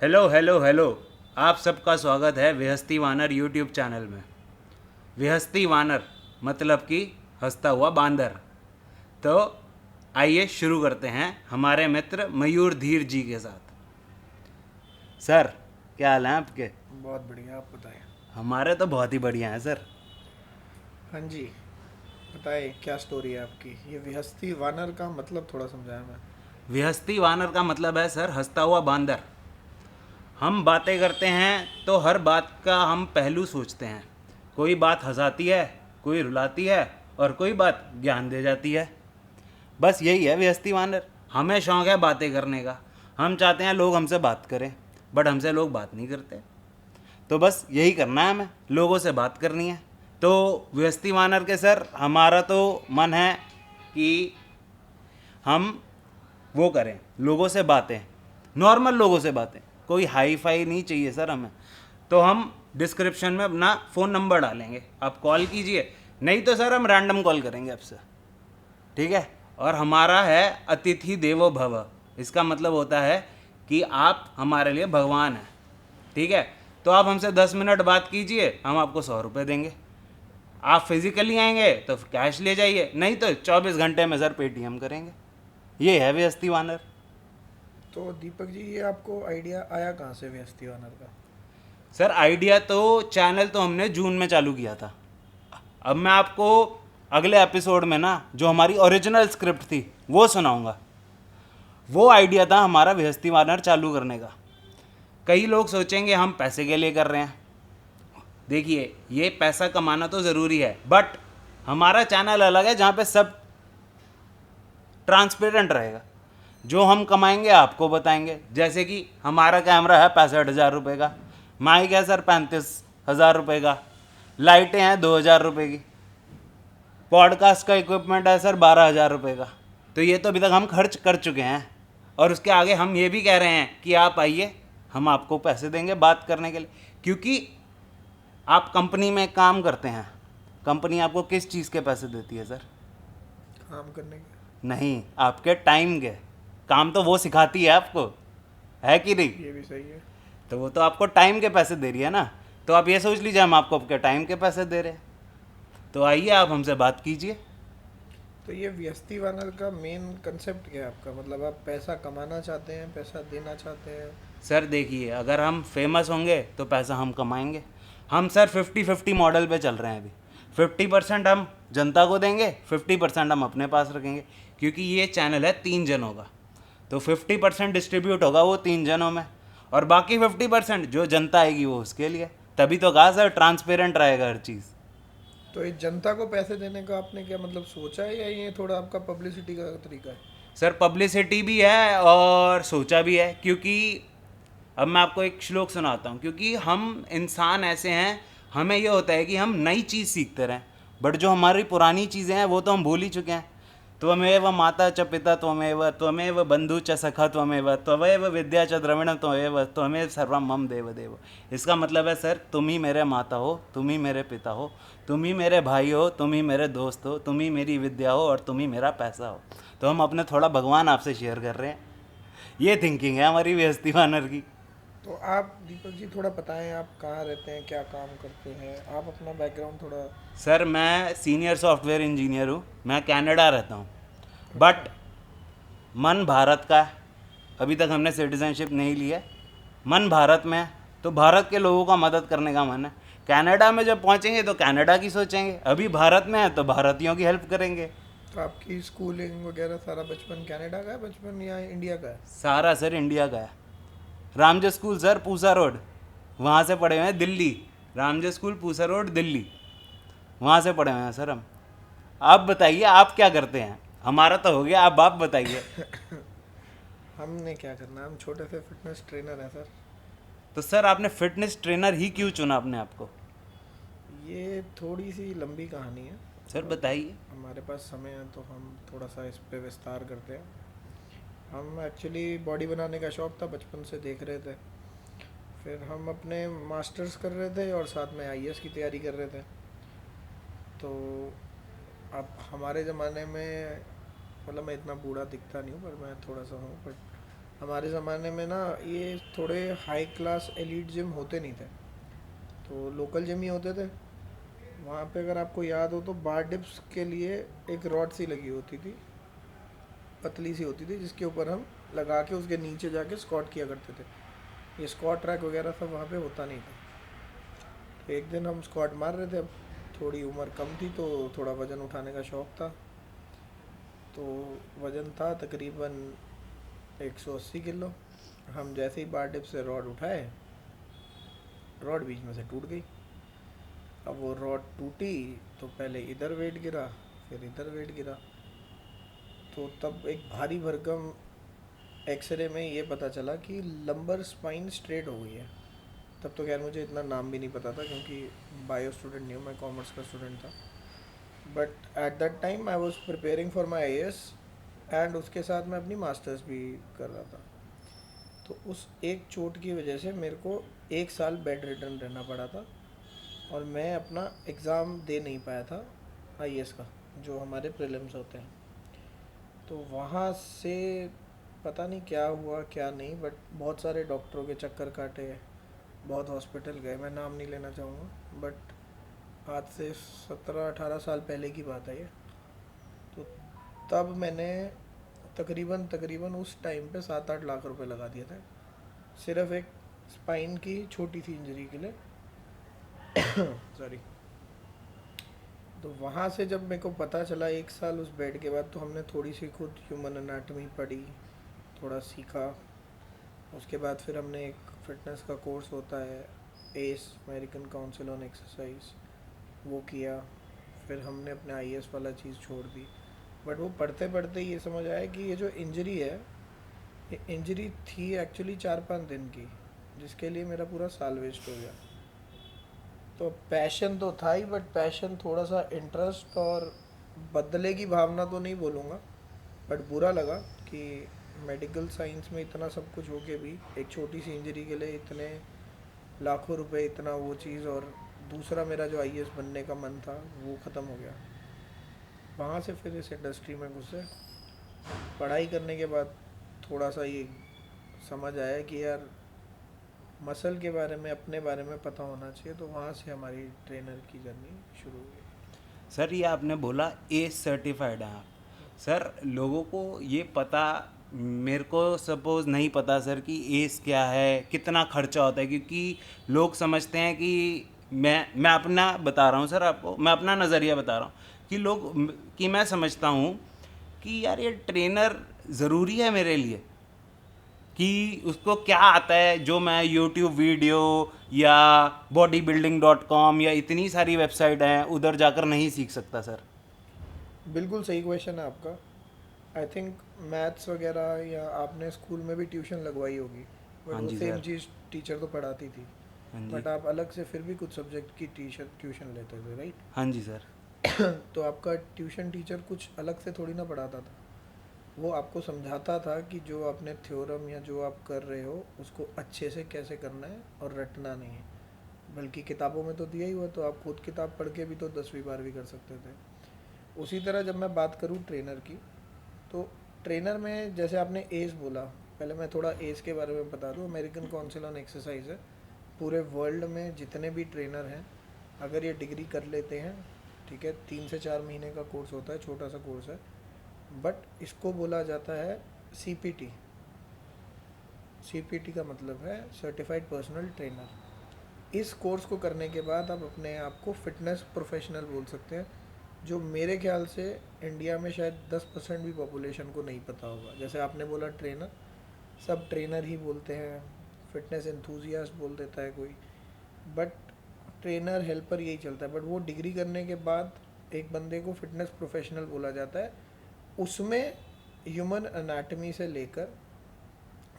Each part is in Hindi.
Hello hello hello. आप सबका स्वागत है विहस्ती वानर यूट्यूब चैनल में। विहस्ती वानर मतलब कि हंसता हुआ बांदर। तो आइए शुरू करते हैं हमारे मित्र मयूर धीर जी के साथ। सर, क्या हाल है आपके? बहुत बढ़िया। आप बताएं। हमारे तो बहुत ही बढ़िया हैं सर। हाँ जी, बताएं क्या स्टोरी है आपकी। ये विहस्ती वानर का मतलब थोड़ा समझाया मैं। विहस्ती वानर का मतलब है सर हंसता हुआ बांदर। हम बातें करते हैं तो हर बात का हम पहलू सोचते हैं। कोई बात हंसाती है, कोई रुलाती है और कोई बात ज्ञान दे जाती है। बस यही है व्यस्ति वानर। हमें शौक है बातें करने का। हम चाहते हैं लोग हमसे बात करें, बट हमसे लोग बात नहीं करते। तो बस यही करना है, हमें लोगों से बात करनी है। तो व्यस्ति वानर के सर हमारा तो मन है कि हम वो करें, लोगों से बातें, नॉर्मल लोगों से बातें। कोई हाई फाई नहीं चाहिए सर हमें। तो हम डिस्क्रिप्शन में अपना फ़ोन नंबर डालेंगे, आप कॉल कीजिए। नहीं तो सर हम रैंडम कॉल करेंगे आपसे, ठीक है। और हमारा है अतिथि देवो भव। इसका मतलब होता है कि आप हमारे लिए भगवान हैं, ठीक है। तो आप हमसे 10 मिनट बात कीजिए, हम आपको 100 रुपये देंगे। आप फिजिकली आएंगे तो कैश ले जाइए, नहीं तो 24 घंटे में सर पेटीएम करेंगे। ये है व्यस्ति वानर। तो दीपक जी, ये आपको आइडिया आया कहाँ से विहस्ती वानर का? सर आइडिया तो चैनल तो हमने जून में चालू किया था। अब मैं आपको अगले एपिसोड में ना जो हमारी ओरिजिनल स्क्रिप्ट थी वो सुनाऊंगा। वो आइडिया था हमारा विहस्ती वानर चालू करने का। कई लोग सोचेंगे हम पैसे के लिए कर रहे हैं। देखिए, ये पैसा कमाना तो ज़रूरी है, बट हमारा चैनल अलग है जहाँ पे सब ट्रांसपेरेंट रहेगा। जो हम कमाएंगे आपको बताएंगे। जैसे कि हमारा कैमरा है 65,000 रुपये का, माइक है सर 35,000 रुपये का, लाइटें हैं 2,000 रुपये की, पॉडकास्ट का इक्विपमेंट है सर 12,000 रुपये का। तो ये तो अभी तक हम खर्च कर चुके हैं। और उसके आगे हम ये भी कह रहे हैं कि आप आइए, हम आपको पैसे देंगे बात करने के लिए। क्योंकि आप कंपनी में काम करते हैं, कंपनी आपको किस चीज़ के पैसे देती है सर? काम करने के। नहीं, आपके टाइम के। काम तो वो सिखाती है आपको, है कि नहीं? ये भी सही है। तो वो तो आपको टाइम के पैसे दे रही है ना। तो आप ये सोच लीजिए हम आपको आपके टाइम के पैसे दे रहे हैं। तो आइए आप हमसे बात कीजिए। तो ये विहस्ती वानर का मेन कंसेप्ट क्या है आपका? मतलब आप पैसा कमाना चाहते हैं, पैसा देना चाहते हैं? सर देखिए, अगर हम फेमस होंगे तो पैसा हम कमाएंगे। हम सर 50-50 मॉडल पे चल रहे हैं अभी। 50% हम जनता को देंगे, 50% हम अपने पास रखेंगे। क्योंकि ये चैनल है 3 जनों का। तो 50% डिस्ट्रीब्यूट होगा वो 3 जनों में, और बाकी 50% जो जनता आएगी वो उसके लिए। तभी तो कहा सर ट्रांसपेरेंट रहेगा हर चीज़। तो ये जनता को पैसे देने का आपने क्या मतलब सोचा है, या ये थोड़ा आपका पब्लिसिटी का तरीका है? सर पब्लिसिटी भी है और सोचा भी है। क्योंकि अब मैं आपको एक श्लोक सुनाता हूँ। क्योंकि हम इंसान ऐसे हैं, हमें ये होता है कि हम नई चीज़ सीखते रहें, बट जो हमारी पुरानी चीज़ें हैं वो तो हम भूल ही चुके हैं। त्वमेव माता च पिता त्वमेव त्वमेव बंधु च सखा त्वमेव त्वमेव विद्या च द्रविणम त्वमेव त्वमेव सर्वम मम देव देव। इसका मतलब है सर, तुम ही मेरे माता हो, तुम ही मेरे पिता हो, तुम ही मेरे भाई हो, तुम ही मेरे दोस्त हो, तुम ही मेरी विद्या हो और तुम ही मेरा पैसा हो। तो हम अपने थोड़ा भगवान आपसे शेयर कर रहे हैं। ये थिंकिंग है हमारी व्यस्ति वानर की। तो आप दीपक जी थोड़ा बताएं, आप कहाँ रहते हैं, क्या काम करते हैं, आप अपना बैकग्राउंड थोड़ा। सर मैं सीनियर सॉफ्टवेयर इंजीनियर हूँ, मैं कनाडा रहता हूँ। अच्छा। बट मन भारत का है। अभी तक हमने सिटीजनशिप नहीं ली है। मन भारत में है, तो भारत के लोगों का मदद करने का मन है। कनाडा में जब पहुँचेंगे तो कनाडा की सोचेंगे, अभी भारत में है तो भारतीयों की हेल्प करेंगे। तो आपकी स्कूलिंग वगैरह सारा बचपन कनाडा का है, बचपन या इंडिया का है? सारा सर इंडिया का है। रामजो स्कूल सर पूसा रोड, वहाँ से पढ़े हुए हैं दिल्ली। रामजो स्कूल पूसा रोड दिल्ली, वहाँ से पढ़े हुए हैं सर हम। आप बताइए आप क्या करते हैं? हमारा तो हो गया, आप बताइए। हमने क्या करना, हम छोटे से फिटनेस ट्रेनर हैं सर। तो सर आपने फिटनेस ट्रेनर ही क्यों चुना अपने आप को? ये थोड़ी सी लंबी कहानी है। सर अगर बताइए। हमारे पास समय है तो हम थोड़ा सा इस पे विस्तार करते हैं। हम एक्चुअली बॉडी बनाने का शौक था, बचपन से देख रहे थे। फिर हम अपने मास्टर्स कर रहे थे और साथ में आईएएस की तैयारी कर रहे थे। तो अब हमारे ज़माने में, मतलब मैं इतना बूढ़ा दिखता नहीं हूँ पर मैं थोड़ा सा हूँ, बट हमारे ज़माने में ना ये थोड़े हाई क्लास एलीट जिम होते नहीं थे, तो लोकल जिम ही होते थे। वहाँ पे अगर आपको याद हो तो बार डिप्स के लिए एक रॉड सी लगी होती थी, पतली सी होती थी, जिसके ऊपर हम लगा के उसके नीचे जाके स्क्वाट किया करते थे। ये स्क्वाट ट्रैक वगैरह सब वहाँ पे होता नहीं था। तो एक दिन हम स्क्वाट मार रहे थे, अब थोड़ी उम्र कम थी तो थोड़ा वज़न उठाने का शौक़ था। तो वज़न था तकरीबन 180 किलो। हम जैसे ही बार डिप से रॉड उठाए, रॉड बीच में से टूट गई। अब वो रॉड टूटी तो पहले इधर वेट गिरा, फिर इधर वेट गिरा। तो तब एक भारी भरकम एक्सरे में ये पता चला कि लंबर स्पाइन स्ट्रेट हो गई है। तब तो खैर मुझे इतना नाम भी नहीं पता था, क्योंकि बायो स्टूडेंट नहीं हूँ, मैं कॉमर्स का स्टूडेंट था। But at that time I was preparing for my AS, and उसके साथ मैं अपनी मास्टर्स भी कर रहा था। तो उस एक चोट की वजह से मेरे को 1 साल बेड रिटर्न रहना पड़ा था, और मैं अपना एग्ज़ाम दे नहीं पाया था IAS का, जो हमारे प्रीलिम्स होते हैं। तो वहाँ से पता नहीं क्या हुआ क्या नहीं, बट बहुत सारे डॉक्टरों के चक्कर काटे, बहुत हॉस्पिटल गए, मैं नाम नहीं लेना चाहूँगा, बट आज से 17-18 साल पहले की बात है ये। तो तब मैंने तकरीबन तकरीबन उस टाइम पे 7-8 लाख रुपए लगा दिए थे, सिर्फ एक स्पाइन की छोटी सी इंजरी के लिए। सॉरी। तो वहाँ से जब मेरे को पता चला 1 साल उस बेड के बाद, तो हमने थोड़ी सी खुद ह्यूमन एनाटॉमी पढ़ी, थोड़ा सीखा। उसके बाद फिर हमने एक फिटनेस का कोर्स होता है, ACE, American council on exercise, वो किया। फिर हमने अपने IAS वाला चीज़ छोड़ दी। बट वो पढ़ते पढ़ते ये समझ आया कि ये जो इंजरी है, ये इंजरी थी एक्चुअली 4-5 दिन की, जिसके लिए मेरा पूरा साल वेस्ट हो गया। तो पैशन तो था ही, बट पैशन थोड़ा सा इंटरेस्ट और बदले की भावना तो नहीं बोलूँगा, बट बुरा लगा कि मेडिकल साइंस में इतना सब कुछ हो के भी एक छोटी सी इंजरी के लिए इतने लाखों रुपए, इतना वो चीज़, और दूसरा मेरा जो IAS बनने का मन था वो ख़त्म हो गया। वहाँ से फिर इस इंडस्ट्री में घुसे। पढ़ाई करने के बाद थोड़ा सा ये समझ आया कि यार मसल के बारे में, अपने बारे में पता होना चाहिए, तो वहाँ से हमारी ट्रेनर की जर्नी शुरू हुई। सर ये आपने बोला ACE सर्टिफाइड हैं आप। सर लोगों को ये पता, मेरे को सपोज़ नहीं पता सर कि ACE क्या है, कितना खर्चा होता है, क्योंकि लोग समझते हैं कि मैं अपना बता रहा हूँ सर आपको, मैं अपना नज़रिया बता रहा हूँ कि कि मैं समझता हूँ कि यार ये ट्रेनर ज़रूरी है मेरे लिए, कि उसको क्या आता है जो मैं यूट्यूब वीडियो या bodybuilding.com या इतनी सारी वेबसाइट हैं उधर जाकर नहीं सीख सकता सर। बिल्कुल सही क्वेश्चन है आपका। आई थिंक मैथ्स वगैरह या आपने स्कूल में भी ट्यूशन लगवाई होगी, बट हाँ वो जी सेम सर। चीज़ टीचर तो पढ़ाती थी। हाँ जी। बट आप अलग से फिर भी कुछ सब्जेक्ट की ट्यूशन लेते थे, राइट? हाँ जी सर। तो आपका ट्यूशन टीचर कुछ अलग से थोड़ी ना पढ़ाता था, वो आपको समझाता था कि जो आपने थ्योरम या जो आप कर रहे हो उसको अच्छे से कैसे करना है और रटना नहीं है। बल्कि किताबों में तो दिया ही हुआ, तो आप खुद किताब पढ़ के भी तो 10वीं 12वीं कर सकते थे। उसी तरह जब मैं बात करूँ ट्रेनर की, तो ट्रेनर में जैसे आपने एज बोला, पहले मैं थोड़ा एज के बारे में बता दूँ। अमेरिकन काउंसिल ऑन एक्सरसाइज है, पूरे वर्ल्ड में जितने भी ट्रेनर हैं, अगर ये डिग्री कर लेते हैं, ठीक है, 3 से 4 महीने का कोर्स होता है, छोटा सा कोर्स है, बट इसको बोला जाता है CPT। CPT का मतलब है सर्टिफाइड पर्सनल ट्रेनर। इस कोर्स को करने के बाद आप अपने आप को फिटनेस प्रोफेशनल बोल सकते हैं, जो मेरे ख्याल से इंडिया में शायद 10% भी पॉपुलेशन को नहीं पता होगा। जैसे आपने बोला ट्रेनर, सब ट्रेनर ही बोलते हैं, फिटनेस एंथुजियास्ट बोल देता है कोई, बट ट्रेनर हेल्पर यही चलता है। बट वो डिग्री करने के बाद एक बंदे को फिटनेस प्रोफेशनल बोला जाता है। उसमें ह्यूमन अनाटमी से लेकर,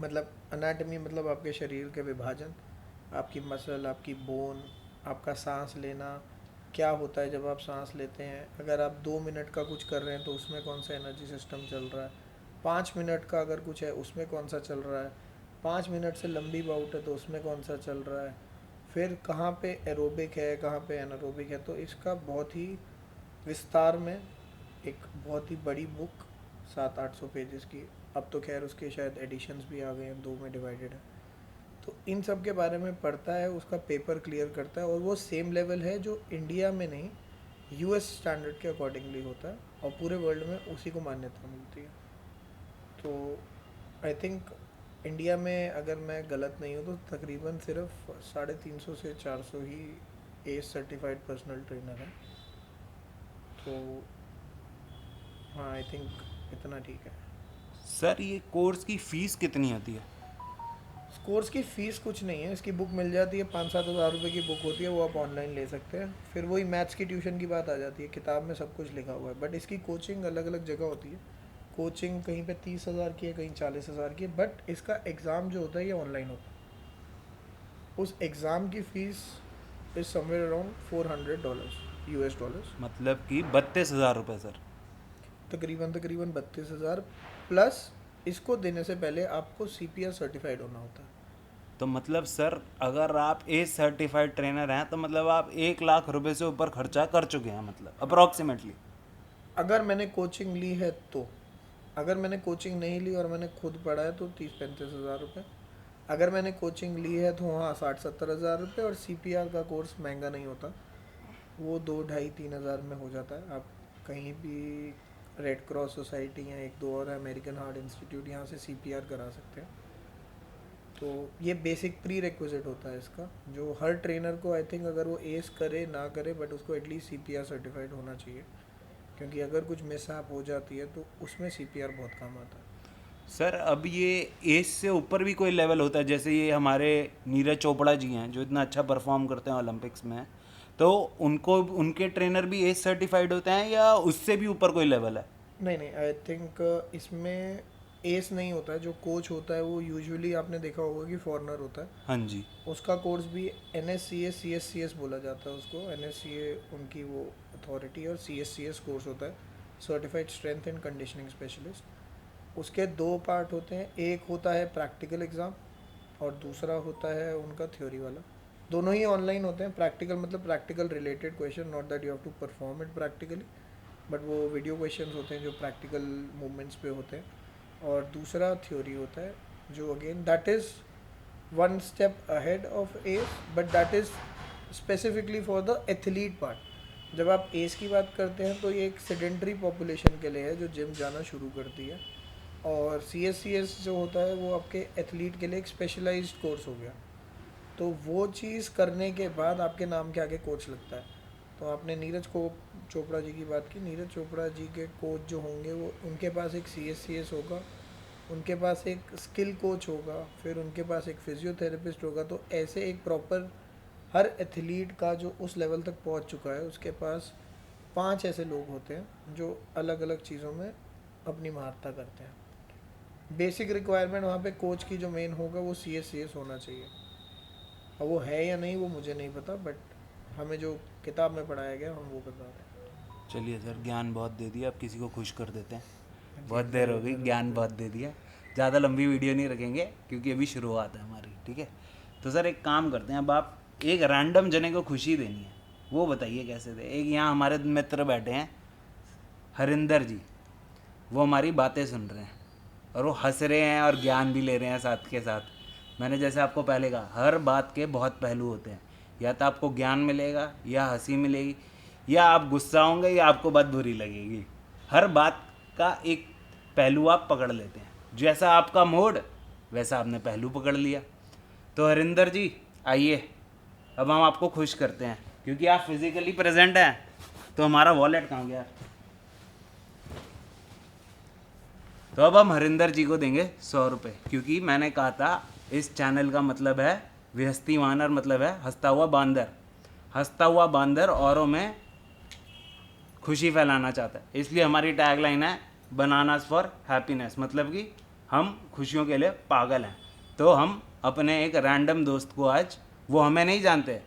मतलब अनाटमी मतलब आपके शरीर के विभाजन, आपकी मसल, आपकी बोन, आपका सांस लेना, क्या होता है जब आप सांस लेते हैं, अगर आप 2 मिनट का कुछ कर रहे हैं तो उसमें कौन सा एनर्जी सिस्टम चल रहा है, 5 मिनट का अगर कुछ है उसमें कौन सा चल रहा है, 5 मिनट से लंबी बाउट है तो उसमें कौन सा चल रहा है, फिर कहाँ पे एरोबिक है, कहाँ पे एनारोबिक है। तो इसका बहुत ही विस्तार में एक बहुत ही बड़ी बुक 700-800 पेजेस की अब तो खैर उसके शायद एडिशंस भी आ गए हैं, 2 में डिवाइडेड है। तो इन सब के बारे में पढ़ता है, उसका पेपर क्लियर करता है, और वो सेम लेवल है जो इंडिया में नहीं, यूएस स्टैंडर्ड के अकॉर्डिंगली होता है, और पूरे वर्ल्ड में उसी को मान्यता मिलती है। तो आई थिंक इंडिया में, अगर मैं गलत नहीं हूँ, तो तकरीबन सिर्फ 350 से 400 ही एस सर्टिफाइड पर्सनल ट्रेनर है। तो हाँ, आई थिंक इतना ठीक है। सर ये कोर्स की फ़ीस कितनी होती है? कोर्स की फ़ीस कुछ नहीं है, इसकी बुक मिल जाती है, 5-7 हज़ार रुपये की बुक होती है, वो आप ऑनलाइन ले सकते हैं। फिर वही मैथ्स की ट्यूशन की बात आ जाती है, किताब में सब कुछ लिखा हुआ है, बट इसकी कोचिंग अलग अलग जगह होती है। कोचिंग कहीं पे 30,000 की है, कहीं 40,000 की है, बट इसका एग्ज़ाम जो होता है ये ऑनलाइन होता है। उस एग्ज़ाम की fees is somewhere around $400 US। मतलब कि 32,000 रुपये सर। तकरीबन 32,000, प्लस इसको देने से पहले आपको CPR सर्टिफाइड होना होता है। तो मतलब सर अगर आप ए सर्टिफाइड ट्रेनर हैं तो मतलब आप 1 लाख रुपए से ऊपर खर्चा कर चुके हैं, मतलब अप्रॉक्सीमेटली। अगर मैंने कोचिंग ली है तो, अगर मैंने कोचिंग नहीं ली और मैंने खुद पढ़ा है तो 30-35 हज़ार रुपये। अगर मैंने कोचिंग ली है तो हाँ 60-70 हज़ार रुपये। और CPR का कोर्स महंगा नहीं होता, वो 2-2.5-3 हज़ार में हो जाता है। आप कहीं भी रेड क्रॉस सोसाइटी या 1-2 और अमेरिकन हार्ट इंस्टीट्यूट, यहाँ से CPR करा सकते हैं। तो ये बेसिक प्री रिक्विजिट होता है इसका, जो हर ट्रेनर को, आई थिंक अगर वो एस करे ना करे, बट उसको एटलीस्ट CPR सर्टिफाइड होना चाहिए, क्योंकि अगर कुछ मिसहैप हो जाती है तो उसमें CPR बहुत काम आता है। सर अब ये एज से ऊपर भी कोई लेवल होता है? जैसे ये हमारे नीरज चोपड़ा जी हैं जो इतना अच्छा परफॉर्म करते हैं ओलंपिक्स में, तो उनको, उनके ट्रेनर भी एज सर्टिफाइड होते हैं या उससे भी ऊपर कोई लेवल है? नहीं नहीं, आई थिंक इसमें एस नहीं होता है। जो कोच होता है वो यूजुअली आपने देखा होगा कि फॉरेनर होता है। हाँ जी। उसका कोर्स भी NSCA CSCS बोला जाता है उसको। NSCA उनकी वो अथॉरिटी है, और CSCS कोर्स होता है, certified strength and conditioning specialist. उसके 2 पार्ट होते हैं, एक होता है प्रैक्टिकल एग्ज़ाम और दूसरा होता है उनका थ्योरी वाला। दोनों ही ऑनलाइन होते हैं। प्रैक्टिकल मतलब practical related question, not that you have to perform it practically, but वो वीडियो क्वेश्चंस होते हैं जो प्रैक्टिकल मूवमेंट्स पे होते हैं। और दूसरा थ्योरी होता है, जो again that is 1 step ahead of S, but that is specifically for the athlete part. जब आप एस की बात करते हैं तो ये एक सेडेंट्री पॉपुलेशन के लिए है जो जिम जाना शुरू करती है। और CSCS जो होता है वो आपके एथलीट के लिए एक स्पेशलाइज्ड कोर्स हो गया। तो वो चीज़ करने के बाद आपके नाम के आगे कोच लगता है। तो आपने नीरज को चोपड़ा जी की बात की, नीरज चोपड़ा जी के कोच जो होंगे वो, उनके पास एक CSCS होगा, उनके पास एक स्किल कोच होगा, फिर उनके पास एक फिजियोथेरेपिस्ट होगा। तो ऐसे एक प्रॉपर हर एथलीट का जो उस लेवल तक पहुंच चुका है, उसके पास 5 ऐसे लोग होते हैं जो अलग अलग चीज़ों में अपनी महारता करते हैं। बेसिक रिक्वायरमेंट वहाँ पे कोच की जो मेन होगा वो CSCS होना चाहिए। अब वो है या नहीं वो मुझे नहीं पता, बट हमें जो किताब में पढ़ाया गया हम वो बता रहे हैं। चलिए सर, ज्ञान बहुत दे दिया, अब किसी को खुश कर देते हैं। बहुत देर हो गई, ज्ञान बहुत दे दिया। ज़्यादा लंबी वीडियो नहीं रखेंगे क्योंकि अभी शुरुआत है हमारी, ठीक है? तो सर एक काम करते हैं, अब आप एक रैंडम जने को खुशी देनी है, वो बताइए कैसे दे। एक यहाँ हमारे मित्र बैठे हैं हरिंदर जी, वो हमारी बातें सुन रहे हैं और वो हंस रहे हैं और ज्ञान भी ले रहे हैं साथ के साथ। मैंने जैसे आपको पहले कहा, हर बात के बहुत पहलू होते हैं, या तो आपको ज्ञान मिलेगा या हंसी मिलेगी, या आप गुस्सा होंगे या आपको बात बुरी लगेगी। हर बात का एक पहलू आप पकड़ लेते हैं, जैसा आपका मूड वैसा आपने पहलू पकड़ लिया। तो हरिंदर जी आइए, अब हम आपको खुश करते हैं क्योंकि आप फिजिकली प्रेजेंट हैं। तो हमारा वॉलेट कहाँ गया? तो अब हम हरिंदर जी को देंगे 100 रुपये, क्योंकि मैंने कहा था इस चैनल का मतलब है विहस्ती वानर, मतलब है हंसता हुआ बांदर। हंसता हुआ बांदर औरों में खुशी फैलाना चाहता है, इसलिए हमारी टैगलाइन है बनानास फॉर हैप्पीनेस, मतलब कि हम खुशियों के लिए पागल हैं। तो हम अपने एक रैंडम दोस्त को आज, वो हमें नहीं जानते,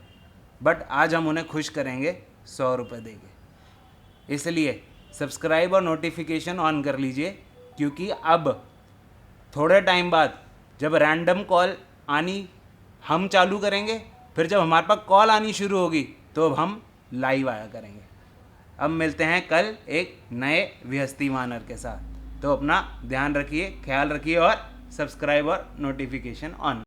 बट आज हम उन्हें खुश करेंगे 100 रुपये देंगे। इसलिए सब्सक्राइब और नोटिफिकेशन ऑन कर लीजिए, क्योंकि अब थोड़े टाइम बाद जब रैंडम कॉल आनी हम चालू करेंगे, फिर जब हमारे पास कॉल आनी शुरू होगी तो अब हम लाइव आया करेंगे। अब मिलते हैं कल एक नए विहस्ती वानर के साथ। तो अपना ध्यान रखिए, ख्याल रखिए और सब्सक्राइब और नोटिफिकेशन ऑन।